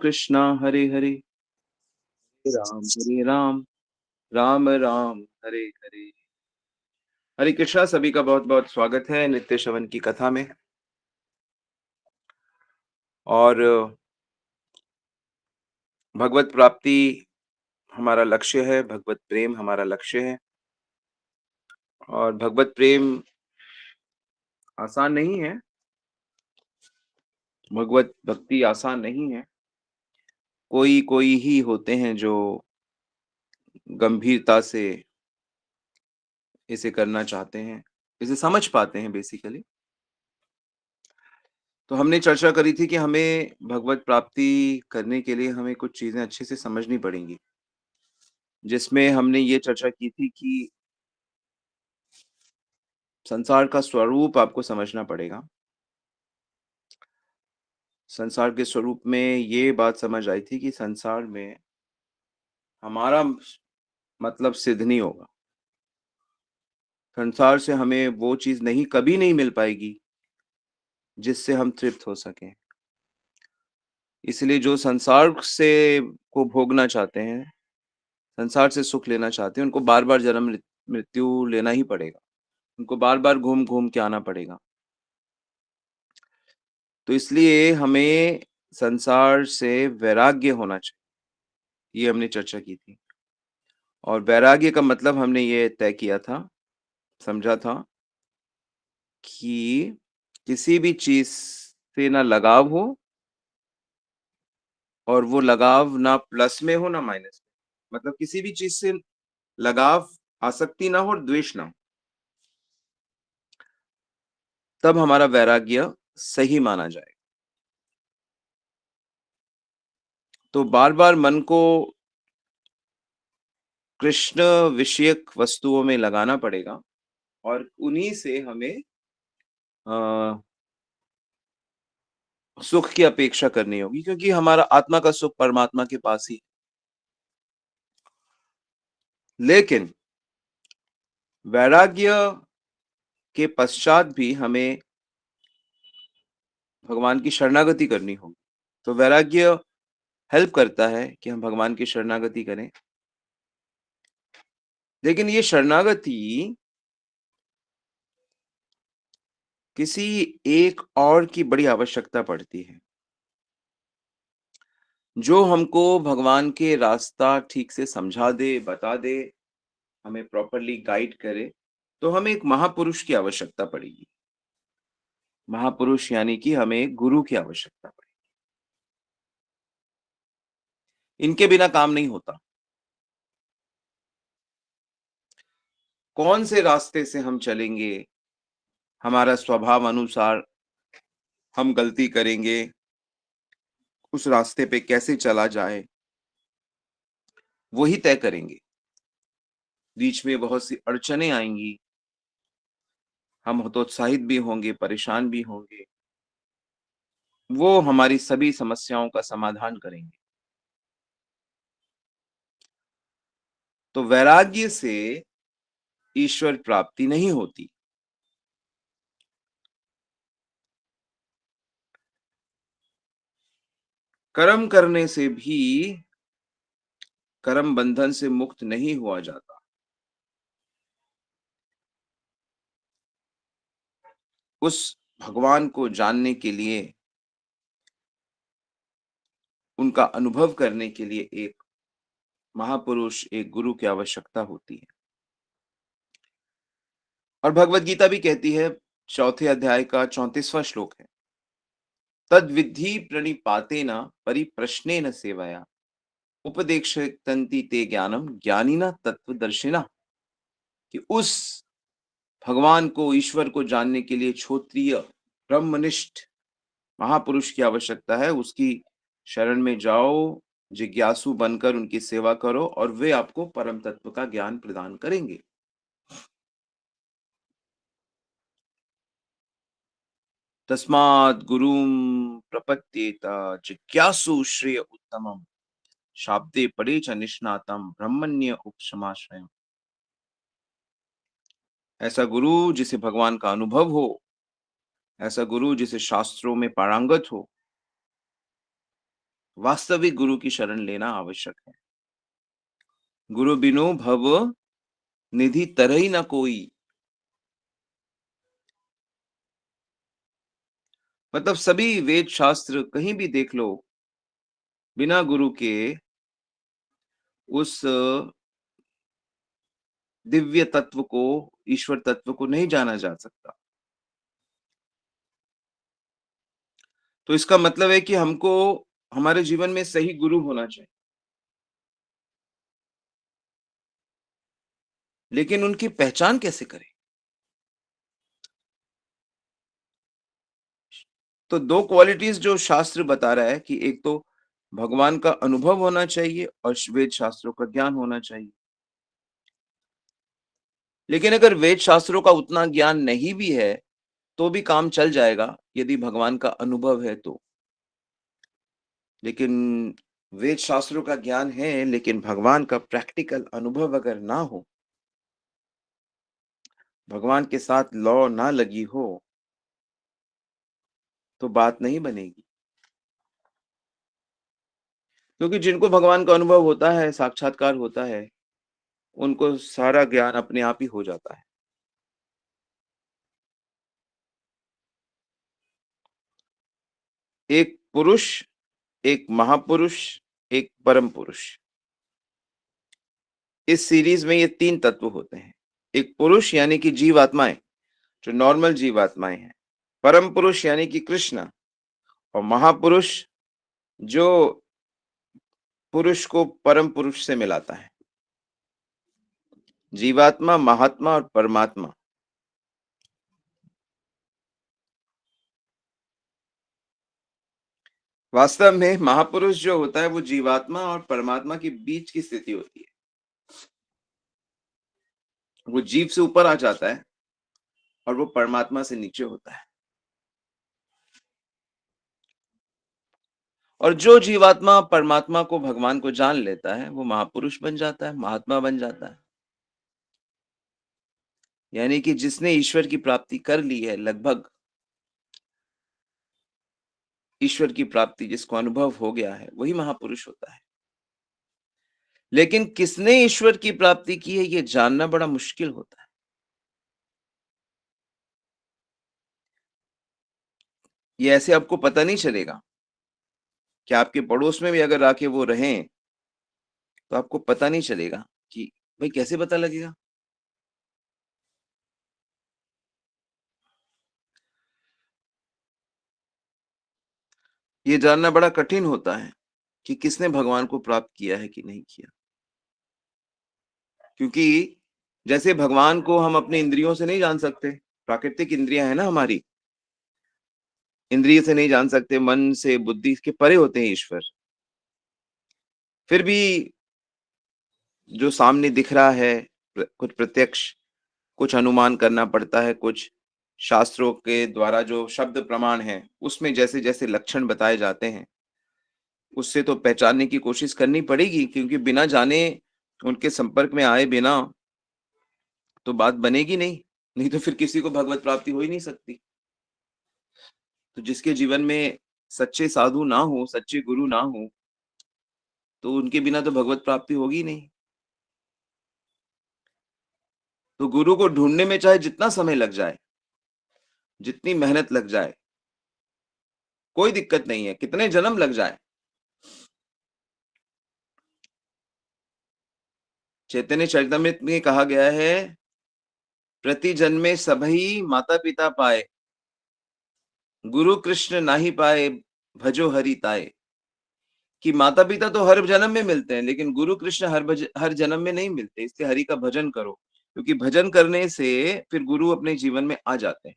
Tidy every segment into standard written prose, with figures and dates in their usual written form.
कृष्णा हरे हरे, हरे राम, राम राम हरे हरे। हरे कृष्णा, सभी का बहुत बहुत स्वागत है नित्य श्रवण की कथा में। और भगवत प्राप्ति हमारा लक्ष्य है, भगवत प्रेम हमारा लक्ष्य है। और भगवत प्रेम आसान नहीं है, भगवत भक्ति आसान नहीं है। कोई कोई ही होते हैं जो गंभीरता से इसे करना चाहते हैं, इसे समझ पाते हैं बेसिकली। तो हमने चर्चा करी थी कि हमें भगवत प्राप्ति करने के लिए हमें कुछ चीज़ें अच्छे से समझनी पड़ेंगी। जिसमें हमने ये चर्चा की थी कि संसार का स्वरूप आपको समझना पड़ेगा। संसार के स्वरूप में ये बात समझ आई थी कि संसार में हमारा मतलब सिद्ध नहीं होगा। संसार से हमें वो चीज़ कभी नहीं मिल पाएगी, जिससे हम तृप्त हो सकें। इसलिए जो संसार से को भोगना चाहते हैं, संसार से सुख लेना चाहते हैं, उनको बार-बार जन्म मृत्यु लेना ही पड़ेगा। उनको बार-बार घूम-घूम के आना पड़ेगा। तो इसलिए हमें संसार से वैराग्य होना चाहिए, ये हमने चर्चा की थी। और वैराग्य का मतलब हमने ये तय किया था, समझा था कि किसी भी चीज़ से ना लगाव हो और वो लगाव ना प्लस में हो ना माइनस में। मतलब किसी भी चीज़ से लगाव, आसक्ति ना हो और द्वेष ना हो। तब हमारा वैराग्य सही माना जाएगा। तो बार-बार मन को कृष्ण विषयक वस्तुओं में लगाना पड़ेगा और उन्हीं से हमें अ, सुख की अपेक्षा करनी होगी, क्योंकि हमारा आत्मा का सुख परमात्मा के पास ही। लेकिन वैराग्य के पश्चात भी हमें भगवान की शरणागति करनी होगी। तो वैराग्य हेल्प करता है कि हम भगवान की शरणागति करें। लेकिन ये शरणागति किसी एक और की बड़ी आवश्यकता पड़ती है, जो हमको भगवान के रास्ता ठीक से समझा दे, बता दे, हमें प्रॉपर्ली गाइड करे। तो हमें एक महापुरुष की आवश्यकता पड़ेगी। महापुरुष यानी कि हमें एक गुरु की आवश्यकता पड़ेगी। इनके बिना काम नहीं होता। कौन से रास्ते से हम चलेंगे, हमारा स्वभाव अनुसार हम गलती करेंगे, उस रास्ते पे कैसे चला जाए, वो ही तय करेंगे। बीच में बहुत सी अड़चनें आएँगी, हम हतोत्साहित भी होंगे, परेशान भी होंगे। वो हमारी सभी समस्याओं का समाधान करेंगे। तो वैराग्य से ईश्वर प्राप्ति नहीं होती। कर्म करने से भी कर्म बंधन से मुक्त नहीं हुआ जाता। उस भगवान को जानने के लिए, उनका अनुभव करने के लिए एक महापुरुष, एक गुरु की आवश्यकता होती है। और भगवत गीता भी कहती है, चौथे अध्याय का 34वां श्लोक है, तद्विद्धि प्रणिपातेन परिप्रश्नेन सेवया उपदेक्षन्ति ते ज्ञानम ज्ञानिनः तत्त्वदर्शिनः। कि उस भगवान को, ईश्वर को जानने के लिए क्षोत्रिय, ब्रह्मनिष्ठ महापुरुष की आवश्यकता है। उसकी शरण में जाओ, जिज्ञासु बनकर उनकी सेवा करो और वे आपको परम तत्व का ज्ञान प्रदान करेंगे। तस्मात् गुरुं प्रपद्येत जिज्ञासु श्रेय उत्तमम् शाब्दे परे च निष्णातम् ब्रह्मण्य उपशमाश्रयम्। ऐसा गुरु जिसे भगवान का अनुभव हो, ऐसा गुरु जिसे शास्त्रों में पारंगत हो, वास्तविक गुरु की शरण लेना आवश्यक है। गुरु बिनु भव निधि तरई न कोई। मतलब सभी वेद शास्त्र कहीं भी देख लो, बिना गुरु के उस दिव्य तत्व को, ईश्वर तत्व को नहीं जाना जा सकता। तो इसका मतलब है कि हमको हमारे जीवन में सही गुरु होना चाहिए। लेकिन उनकी पहचान कैसे करें? तो 2 क्वालिटीज़ जो शास्त्र बता रहा है कि एक तो भगवान का अनुभव होना चाहिए और वेद शास्त्रों का ज्ञान होना चाहिए। लेकिन अगर वेद शास्त्रों का उतना ज्ञान नहीं भी है, तो भी काम चल जाएगा यदि भगवान का अनुभव है तो। लेकिन वेद शास्त्रों का ज्ञान है, लेकिन भगवान का प्रैक्टिकल अनुभव अगर ना हो, भगवान के साथ लौ ना लगी हो, तो बात नहीं बनेगी। क्योंकि जिनको भगवान का अनुभव होता है, साक्षात्कार होता है, उनको सारा ज्ञान अपने आप ही हो जाता है। एक पुरुष, एक महापुरुष, एक परम पुरुष। इस सीरीज में ये 3 तत्व होते हैं। एक पुरुष यानी कि जीवात्माएँ, जो नॉर्मल जीवात्माएँ हैं। परम पुरुष यानी कि कृष्ण और महापुरुष जो पुरुष को परम पुरुष से मिलाता है। जीवात्मा, महात्मा और परमात्मा। वास्तव में महापुरुष जो होता है वो जीवात्मा और परमात्मा के बीच की स्थिति होती है। वो जीव से ऊपर आ जाता है और वो परमात्मा से नीचे होता है। और जो जीवात्मा परमात्मा को, भगवान को जान लेता है, वो महापुरुष बन जाता है, महात्मा बन जाता है। यानी कि जिसने ईश्वर की प्राप्ति कर ली है, लगभग ईश्वर की प्राप्ति जिसको अनुभव हो गया है, वही महापुरुष होता है। लेकिन किसने ईश्वर की प्राप्ति की है, ये जानना बड़ा मुश्किल होता है। ये ऐसे आपको पता नहीं चलेगा कि आपके पड़ोस में भी अगर आके वो रहें, तो आपको पता नहीं चलेगा कि भाई कैसे पता लगेगा? ये जानना बड़ा कठिन होता है कि किसने भगवान को प्राप्त किया है कि नहीं किया। क्योंकि जैसे भगवान को हम अपने इंद्रियों से नहीं जान सकते, प्राकृतिक इंद्रियां है ना हमारी, इंद्रिय से नहीं जान सकते, मन से, बुद्धि के परे होते हैं ईश्वर। फिर भी जो सामने दिख रहा है, कुछ प्रत्यक्ष, कुछ अनुमान करना पड़ता है, कुछ शास्त्रों के द्वारा जो शब्द प्रमाण है, उसमें जैसे जैसे लक्षण बताए जाते हैं, उससे तो पहचानने की कोशिश करनी पड़ेगी, क्योंकि बिना जाने, उनके संपर्क में आए बिना तो बात बनेगी नहीं। नहीं तो फिर किसी को भगवत प्राप्ति हो ही नहीं सकती। तो जिसके जीवन में सच्चे साधु ना हो, सच्चे गुरु ना हो, तो उनके बिना तो भगवत प्राप्ति होगी नहीं। तो गुरु को ढूँढने में चाहे जितना समय लग जाए, जितनी मेहनत लग जाए, कोई दिक्कत नहीं है, कितने जन्म लग जाए। चैतन्य चरितमृत में कहा गया है, प्रति जन्मे सबहि माता-पिता पाए, गुरु कृष्ण नाहि पाए, भजो हरि ताए। कि माता-पिता तो हर जन्म में मिलते हैं, लेकिन गुरु कृष्ण हर जन्म में नहीं मिलते, इसलिए हरि का भजन करो। क्योंकि भजन करने से फिर गुरु अपने जीवन में आ जाते हैं।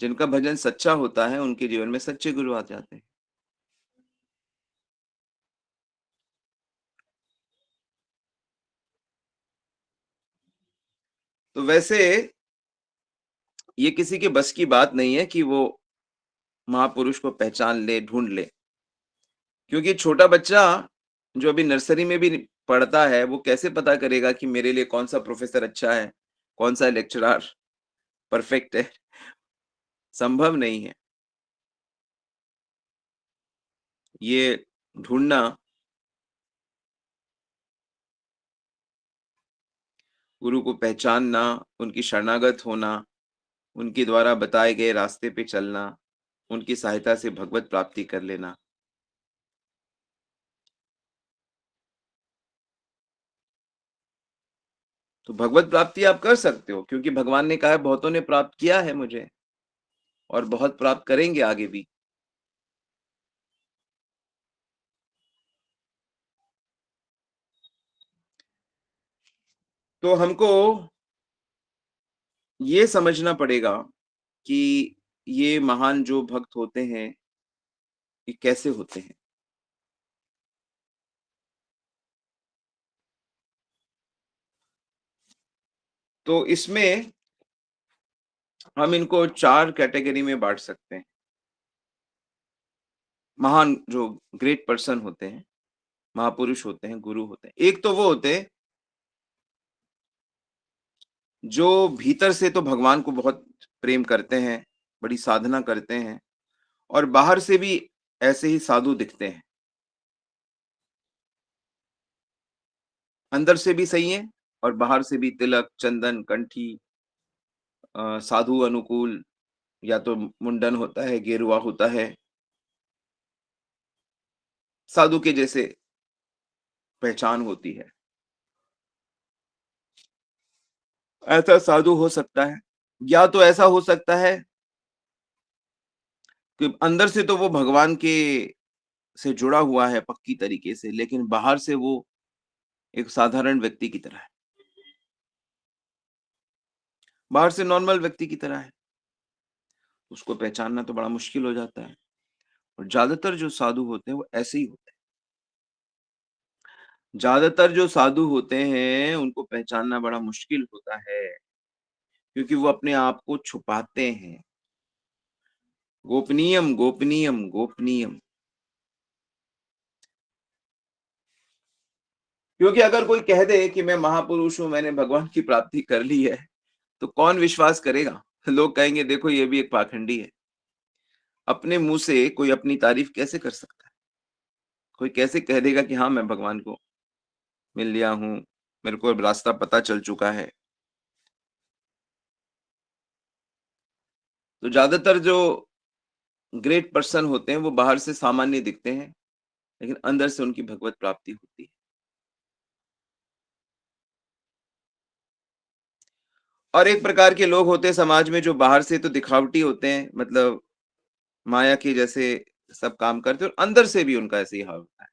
जिनका भजन सच्चा होता है, उनके जीवन में सच्चे गुरु आ जाते हैं। तो वैसे ये किसी के बस की बात नहीं है कि वो महापुरुष को पहचान ले, ढूँढ ले। क्योंकि छोटा बच्चा जो अभी नर्सरी में भी पढ़ता है, वो कैसे पता करेगा कि मेरे लिए कौन-सा प्रोफ़ेसर अच्छा है, कौन-सा लेक्चरर परफेक्ट है? संभव नहीं है। ये ढूँढना, गुरु को पहचानना, उनकी शरणागत होना, उनके द्वारा बताए गए रास्ते पे चलना, उनकी सहायता से भगवत प्राप्ति कर लेना। तो भगवत प्राप्ति आप कर सकते हो क्योंकि भगवान ने कहा है बहुतों ने प्राप्त किया है मुझे और बहुत प्राप्त करेंगे आगे भी। तो हमको ये समझना पड़ेगा कि ये महान जो भक्त होते हैं, ये कैसे होते हैं। तो इसमें हम इनको 4 कैटेगरी में बाँट सकते हैं। महान जो ग्रेट पर्सन होते हैं, महापुरुष होते हैं, गुरु होते हैं। एक तो वो होते हैं जो भीतर से तो भगवान को बहुत प्रेम करते हैं, बड़ी साधना करते हैं और बाहर से भी ऐसे ही साधु दिखते हैं। अंदर से भी सही हैं और बाहर से भी तिलक, चंदन, कंठी, साधु अनुकूल या तो मुंडन होता है, गेरुआ होता है, साधु के जैसे पहचान होती है। ऐसा साधु हो सकता है या तो ऐसा हो सकता है कि अंदर से तो वो भगवान के से जुड़ा हुआ है पक्की तरीके से, लेकिन बाहर से वो एक साधारण व्यक्ति की तरह है। बाहर से नॉर्मल व्यक्ति की तरह है। उसको पहचानना तो बड़ा मुश्किल हो जाता है और ज़्यादातर जो साधु होते हैं, वो ऐसे ही होते हैं। ज़्यादातर जो साधु होते हैं, उनको पहचानना बड़ा मुश्किल होता है, क्योंकि वो अपने आप को छुपाते हैं। गोपनीयम, गोपनीयम, गोपनीयम। क्योंकि अगर कोई कह दे कि मैं महापुरुष हूँ, मैंने भगवान की प्राप्ति कर ली है, तो कौन विश्वास करेगा? लोग कहेंगे देखो ये भी एक पाखंडी है। अपने मुँह से कोई अपनी तारीफ़ कैसे कर सकता है? कोई कैसे कह देगा कि हाँ, मैं भगवान को मिल लिया हूँ, मेरे को अब रास्ता पता चल चुका है। तो ज़्यादातर जो ग्रेट पर्सन होते हैं, वो बाहर से सामान्य दिखते हैं, लेकिन अंदर से उनकी भगवत प्राप्ति होती है। और एक प्रकार के लोग होते हैं समाज में जो बाहर से तो दिखावटी होते हैं, मतलब माया के जैसे सब काम करते हैं और अंदर से भी उनका ऐसे ही हाल होता है।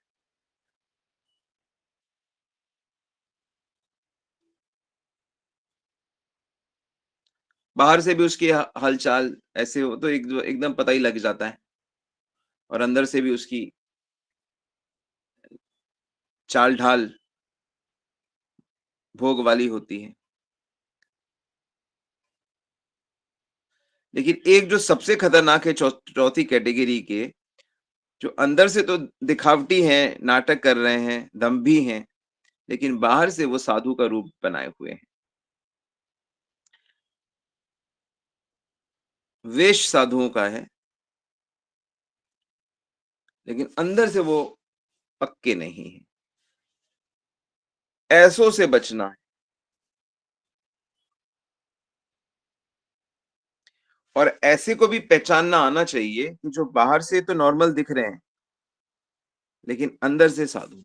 बाहर से भी उसकी हलचाल ऐसे हो तो एकदम पता ही लग जाता है और अंदर से भी उसकी चाल-ढाल भोग वाली होती है। लेकिन एक जो सबसे खतरनाक है चौथी कैटेगरी के, जो अंदर से तो दिखावटी हैं, नाटक कर रहे हैं, दंभी हैं, लेकिन बाहर से वो साधु का रूप बनाए हुए हैं। वेश साधुओं का है, लेकिन अंदर से वो पक्के नहीं हैं। ऐसों से बचना है और ऐसे को भी पहचानना आना चाहिए कि जो बाहर से तो नॉर्मल दिख रहे हैं, लेकिन अंदर से साधु।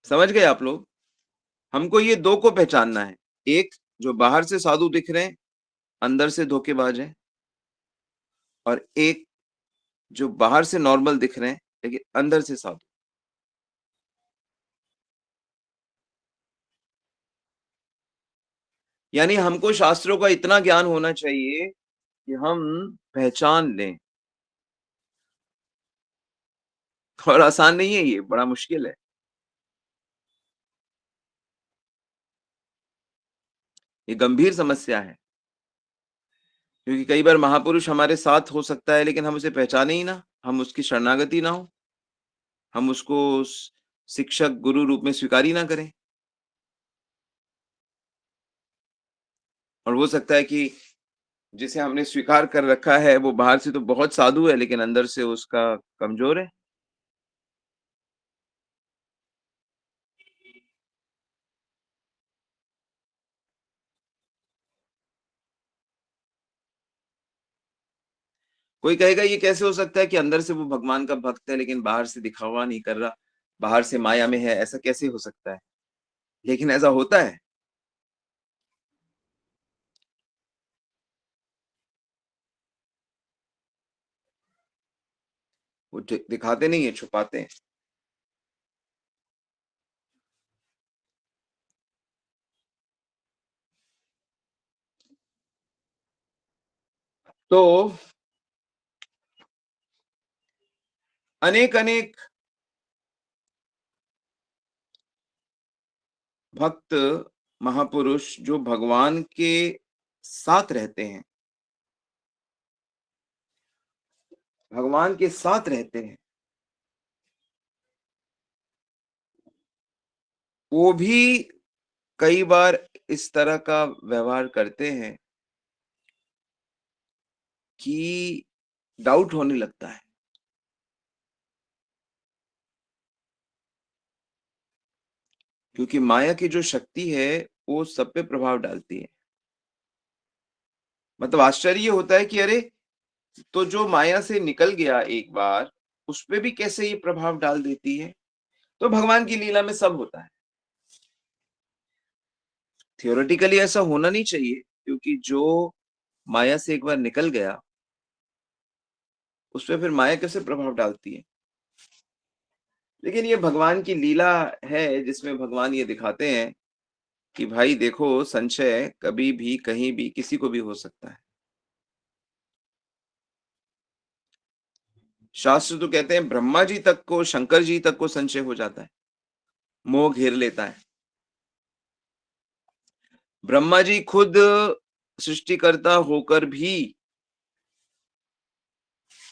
समझ गए आप लोग? हमको ये 2 को पहचानना है। एक जो बाहर से साधु दिख रहे हैं, अंदर से धोखेबाज हैं और एक जो बाहर से नॉर्मल दिख रहे हैं, लेकिन अंदर से साधु। यानी हमको शास्त्रों का इतना ज्ञान होना चाहिए कि हम पहचान लें और आसान नहीं है ये, बड़ा मुश्किल है। ये गंभीर समस्या है, क्योंकि कई बार महापुरुष हमारे साथ हो सकता है लेकिन हम उसे पहचाने ही ना, हम उसकी शरणागति ना हो, हम उसको शिक्षक, गुरु रूप में स्वीकार ही ना करें। और हो सकता है कि जिसे हमने स्वीकार कर रखा है वो बाहर से तो बहुत साधु है लेकिन अंदर से उसका कमज़ोर है। कोई कहेगा ये कैसे हो सकता है कि अंदर से वो भगवान का भक्त है लेकिन बाहर से दिखावा नहीं कर रहा, बाहर से माया में है, ऐसा कैसे हो सकता है? लेकिन ऐसा होता है। वो दिखाते नहीं है, छुपाते हैं। तो अनेक-अनेक भक्त महापुरुष जो भगवान के साथ रहते हैं, भगवान के साथ रहते हैं, वो भी कई बार इस तरह का व्यवहार करते हैं कि डाउट होने लगता है, क्योंकि माया की जो शक्ति है, वो सब पे प्रभाव डालती है। मतलब आश्चर्य ये होता है कि अरे! तो जो माया से निकल गया एक बार, उसपे भी कैसे ये प्रभाव डाल देती है? तो भगवान की लीला में सब होता है। थियोरेटिकली ऐसा होना नहीं चाहिए, क्योंकि जो माया से एक बार निकल गया, उसपे फिर माया कैसे प्रभाव डालती है? लेकिन ये भगवान की लीला है, जिसमें भगवान ये दिखाते हैं कि भाई देखो, संशय कभी भी, कहीं भी, किसी को भी हो सकता है। शास्त्र तो कहते हैं ब्रह्मा जी तक को, शंकर जी तक को संशय हो जाता है, मोह घेर लेता है। ब्रह्मा जी खुद सृष्टिकर्ता होकर भी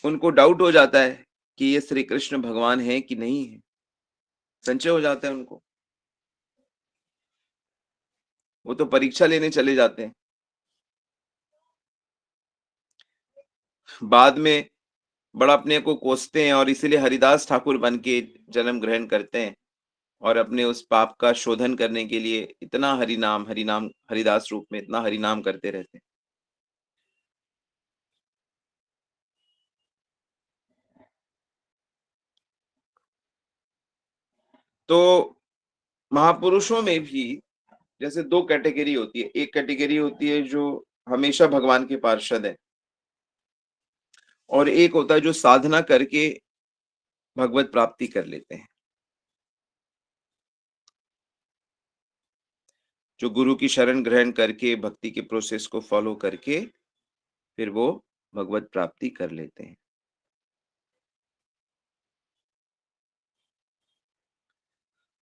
उनको डाउट हो जाता है कि ये श्री कृष्ण भगवान हैं कि नहीं है, संशय हो जाता है उनको। वो तो परीक्षा लेने चले जाते हैं। बाद में बड़ा अपने को कोसते हैं और इसीलिए हरिदास ठाकुर बन के जन्म ग्रहण करते हैं और अपने उस पाप का शोधन करने के लिए इतना हरिनाम, हरिनाम, हरिदास रूप में इतना हरिनाम करते रहते हैं। तो महापुरुषों में भी जैसे 2 कैटेगरी होती है। एक कैटेगरी होती है जो हमेशा भगवान के पार्षद है और एक होता है जो साधना करके भगवत प्राप्ति कर लेते हैं। जो गुरु की शरण ग्रहण करके भक्ति के प्रोसेस को फॉलो करके फिर वो भगवत प्राप्ति कर लेते हैं।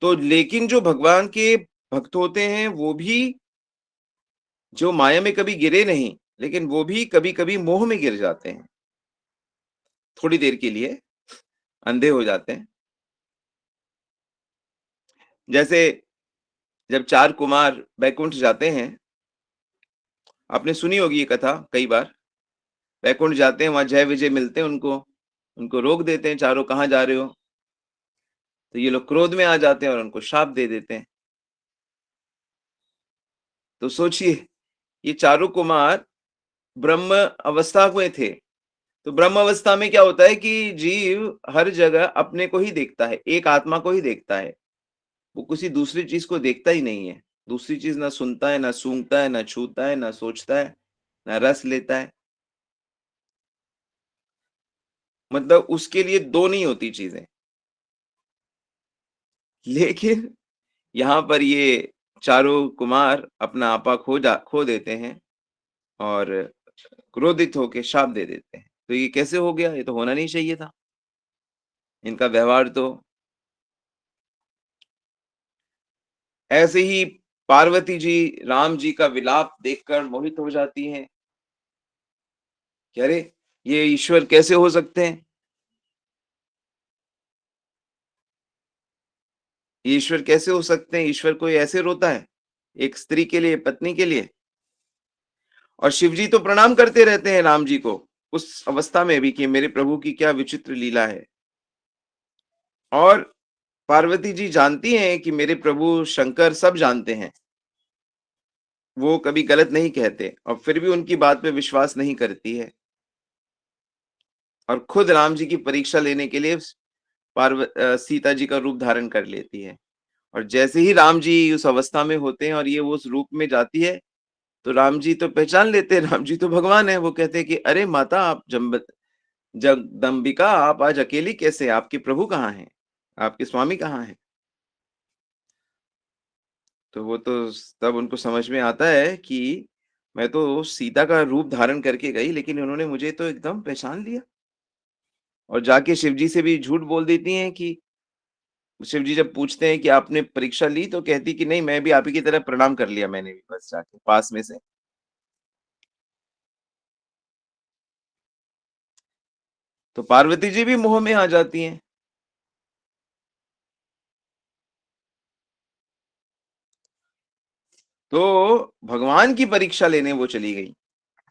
तो लेकिन जो भगवान के भक्त होते हैं वो भी जो माया में कभी गिरे नहीं, लेकिन वो भी कभी-कभी मोह में गिर जाते हैं। थोड़ी देर के लिए अंधे हो जाते हैं। जैसे जब 4 कुमार बैकुंठ जाते हैं, आपने सुनी होगी ये कथा कई बार। बैकुंठ जाते हैं, वहाँ जय-विजय मिलते हैं उनको। उनको रोक देते हैं चारों, "कहाँ जा रहे हो?" तो ये लोग क्रोध में आ जाते हैं और उनको श्राप दे देते हैं। तो सोचिए, ये चारों कुमार ब्रह्म अवस्था में थे। तो ब्रह्म अवस्था में क्या होता है कि जीव हर जगह अपने को ही देखता है, एक आत्मा को ही देखता है। वो किसी दूसरी चीज़ को देखता ही नहीं है। दूसरी चीज़ ना सुनता है, ना सूँघता है, ना छूता है, ना सोचता है, ना रस लेता है। मतलब उसके लिए 2 नहीं होती चीज़ें। लेकिन यहाँ पर ये चारों कुमार अपना आपा खो देते हैं और क्रोधित होके शाप दे देते हैं। तो ये कैसे हो गया? ये तो होना नहीं चाहिए था। इनका व्यवहार तो ऐसे ही पार्वती जी राम जी का विलाप देखकर मोहित हो जाती हैं कि अरे! ये ईश्वर कैसे हो सकते हैं? ये ईश्वर कैसे हो सकते हैं? ईश्वर कोई ऐसे रोता है? एक स्त्री के लिए, पत्नी के लिए? और शिव जी तो प्रणाम करते रहते हैं राम जी को, उस अवस्था में भी कि मेरे प्रभु की क्या विचित्र लीला है। और पार्वती जी जानती हैं कि मेरे प्रभु शंकर सब जानते हैं, वो कभी गलत नहीं कहते और फिर भी उनकी बात पे विश्वास नहीं करती है और खुद राम जी की परीक्षा लेने के लिए सीता जी का रूप धारण कर लेती है। और जैसे ही राम जी उस अवस्था में होते हैं और ये वो उस रूप में जाती है, तो राम जी तो पहचान लेते हैं, राम जी तो भगवान हैं। वो कहते हैं कि अरे माता, आप जगदम्बिका, आप आज अकेली कैसे? आपके प्रभु कहाँ हैं? आपके स्वामी कहाँ हैं? तो वो तो तब उनको समझ में आता है कि मैं तो सीता का रूप धारण करके गई, लेकिन इन्होंने मुझे तो एकदम पहचान लिया। और जाके शिव जी से भी झूठ बोल देती हैं कि शिव जी जब पूछते हैं कि आपने परीक्षा ली, तो कहती कि नहीं, मैं भी आप ही की तरह प्रणाम कर लिया मैंने भी, बस जाके पास में से। तो पार्वती जी भी मोह में आ जाती हैं। तो भगवान की परीक्षा लेने वो चली गई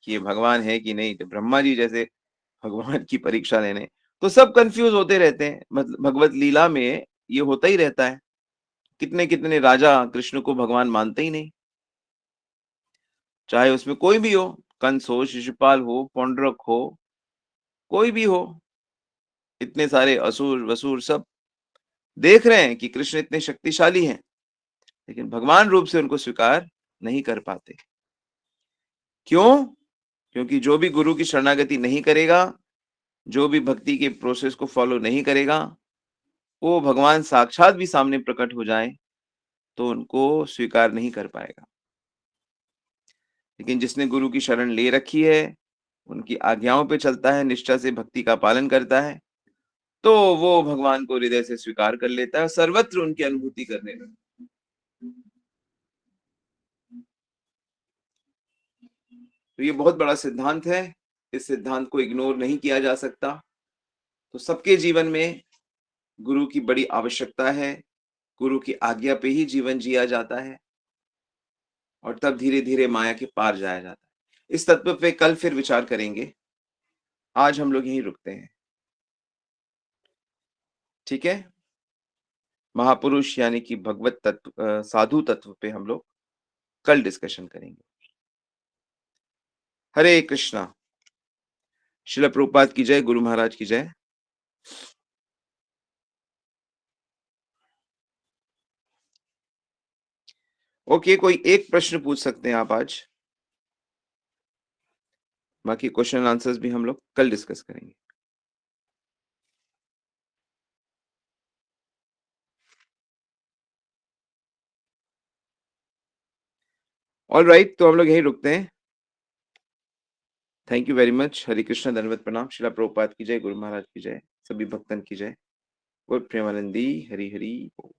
कि ये भगवान है कि नहीं। तो ब्रह्मा जी जैसे भगवान की परीक्षा लेने, तो सब कंफ्यूज होते रहते हैं। मतलब भगवत लीला में ये होता ही रहता है। कितने कितने राजा कृष्ण को भगवान मानते ही नहीं, चाहे उसमें कोई भी हो, कंस हो, शिशुपाल हो, पौंड्रक हो, कोई भी हो। इतने सारे असुर वसुर सब देख रहे हैं कि कृष्ण इतने शक्तिशाली हैं, लेकिन भगवान रूप से उनको स्वीकार नहीं कर पाते। क्यों? क्योंकि जो भी गुरु की शरणागति नहीं करेगा, जो भी भक्ति के प्रोसेस को फॉलो नहीं करेगा, वो भगवान साक्षात भी सामने प्रकट हो जाएँ, तो उनको स्वीकार नहीं कर पाएगा। लेकिन जिसने गुरु की शरण ले रखी है, उनकी आज्ञाओं पे चलता है, निष्ठा से भक्ति का पालन करता है, तो वो भगवान को हृदय से स्वीकार कर लेता है और सर्वत्र उनकी अनुभूति करने लगता है। तो ये बहुत बड़ा सिद्धांत है, इस सिद्धांत को इग्नोर नहीं किया जा सकता। तो सबके जीवन में गुरु की बड़ी आवश्यकता है, गुरु की आज्ञा पे ही जीवन जिया जाता है और तब धीरे-धीरे माया के पार जाया जाता है। इस तत्व पे कल फिर विचार करेंगे, आज हम लोग यहीं रुकते हैं, ठीक है? महापुरुष यानी कि भगवत तत्व, साधु तत्व पे हम लोग कल डिस्कशन करेंगे। हरे कृष्णा। श्रील प्रभुपाद की जय, गुरु महाराज की जय। ओके, कोई एक प्रश्न पूछ सकते हैं आप आज, बाकी क्वेश्चन आंसर्स भी हम लोग कल डिस्कस करेंगे। ऑल राइट, तो हम लोग यहीं रुकते हैं। Thank you very much. Hare Krishna, धन्यवाद, प्रणाम। श्रील प्रभुपाद की जय, गुरु महाराज की जय, सभी भक्तन की जय। और प्रेमानंदी हरि हरि बोल।